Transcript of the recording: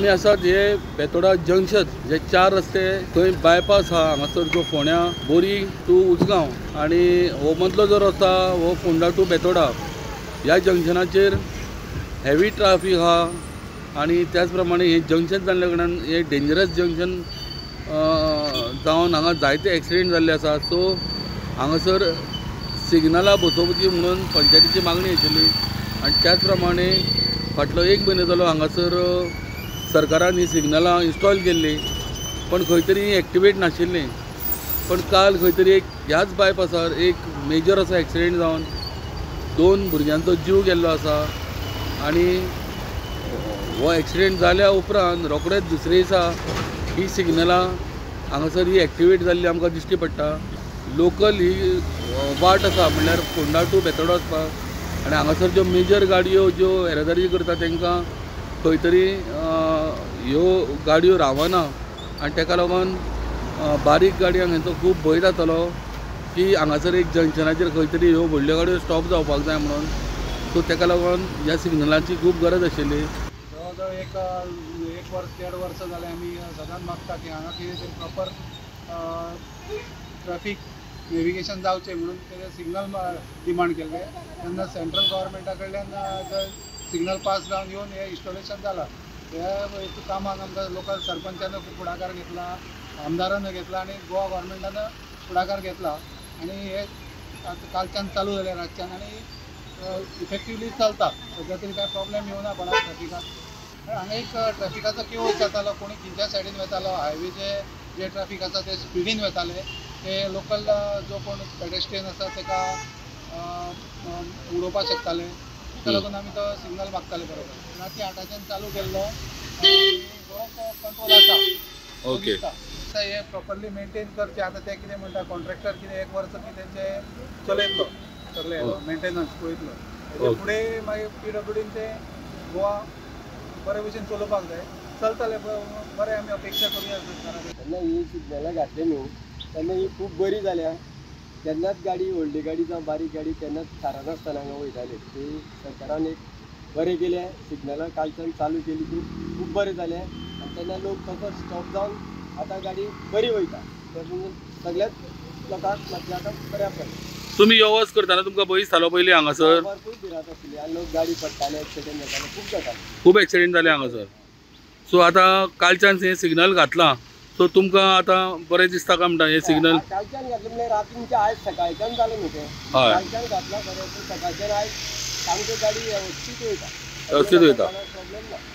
आमी आसात हे बेतोडा जंक्शन जे 4 रस्ते थंय बायपास आहा हांगासर जो फोंड्या बोरी टू उसगांव आनी हो मदलो जो रस्तो आहा हो फोंडा टू बेतोडा ह्या जंक्शनाचेर हेवी ट्राफीक आहा आनी त्याच प्रमाणे हे जंक्शन जाल्ल्या कारणान हे डेंजरस जंक्शन जावन हांगा जायते एक्सिडेंट जाल्ले आसा। सो हांगासर सिग्नलां बसोवची म्हणून पंचायतीची मागणी आशिल्ली आनी त्याच प्रमाणे फाटलो 1 म्हयनो जालो हांगासर सरकारान ही सिग्नलां इन्स्टॉल केल्ली पण खंय तरी एक्टिवेट नाशिल्ली। पण काल खंय तरी ह्याच बायपासार एक मेजर असो एक्सिडेंट जावन 2 भुरग्यांचो जीव गेल्लो आसा आनी हो एक्सिडेंट जाल्या उपरांत रोखडेच दुसरे दिसा ही सिग्नलां हांगासर ही एक्टिवेट जाल्ली आमकां दिश्टी पडटा। लोकल ही वाट आसा म्हणल्यार फोंडा टू बेतोडा वचपाक आनी हांगासर ज्यो मेजर गाडयो ज्यो येरादारी करता तांकां खंय तरी ह्यो गाडयो रावना आनी ताका लागून बारीक गाडयांक हेंचो खूब भंय जातालो की हांगासर एक जंक्शनाचेर खंय तरी ह्यो व्हडल्यो गाडयो स्टॉप जावपाक जाय म्हणून। सो ताका लागून ह्या सिग्नलांची खूब गरज आशिल्ली। जवळ एक वर्स 1.5 वर्स जाले आमी सदांच मागता की हांगा कितें तरी प्रॉपर ट्रॅफिक नेविगेशन जावचें म्हणून ते सिग्नल डिमांड केल्ले तेन्ना सेंट्रल गव्हर्मेंटा कडल्यान सिग्नल पास जावन येवन हे इन्स्टॉलेशन जालां। ह्या कामाक आमकां लोकल सरपंचान फुडाकार घेतला, आमदारान घेतला आनी गोवा गव्हर्मेंटान फुडाकार घेतला आनी हे कालच्यान चालू जाले रातच्यान आनी इफेक्टिवली चलता। सद्या तरी कांय प्रॉब्लेम येवना कोणाक ट्रॅफिकाक। हांगा एक ट्रॅफिकाचो केओस जातालो, कोणी खंयच्या सायडीन वतालो, हायवेचे जे ट्रॅफिक आसा ते स्पिडीन वताले, ते लोकल जो कोण पेडेस्ट्रियन आसा ताका उडोवपाक शकताले। ताका लागून आमी तो सिग्नल मागताले बरोबर। राती 8च्यान चालू केल्लो बरो कंट्रोल आसा। ओके, हे प्रॉपरली मेंटेन करचे। आतां ते कितें म्हणटा कॉन्ट्रॅक्टर कितें 1 वर्स कितें तेंचे चलयतलो सगळे मेंटेनन्स पळयतलो, तेजे फुडें मागीर PWDन ते गोवा बरे भशेन चलोवपाक जाय। चलतले बरें आमी अपेक्षा करूया सरकाराक। तेन्ना ही सिग्नलां घातली न्हू तेन्ना ही खूब बरी जाल्या। केन्नाच गाडी व्हडली गाडी जावं बारीक गाडी केन्नाच थारानासतना हांगा वयताली, ती सरकारान एक बरें केलें। सिग्नलां कालच्यान चालू केली ती खूब बरें जालें आनी तेन्ना लोक फकत स्टॉप जावन आतां गाडी बरी वयता। तेन्ना सगळ्याच लोकांक मातशें आतां बऱ्याक पडटा। तुमी यो वच करताना तुमकां भंय दिसतालो पयलीं हांगासर? भरपूर भिरांत आशिल्ली आनी लोक गाडी पडटाले, एक्सिडेंट जाताले, खूब जाताले, खूब एक्सिडेंट जाले हांगासर। सो आतां कालच्यान हे सिग्नल घातलां सो तुमकां आतां बरें दिसता काय म्हणटा हे सिग्नल? कालच्यान घातलें म्हणल्यार रातींचे आयज सकाळच्यान जालें न्हू तें, कालच्यान घातलां खरें, पूण सकाळच्यान आयज सामकी गाडी वेवस्थीत वयता, वेवस्थीत वयता। प्रॉब्लेम ना।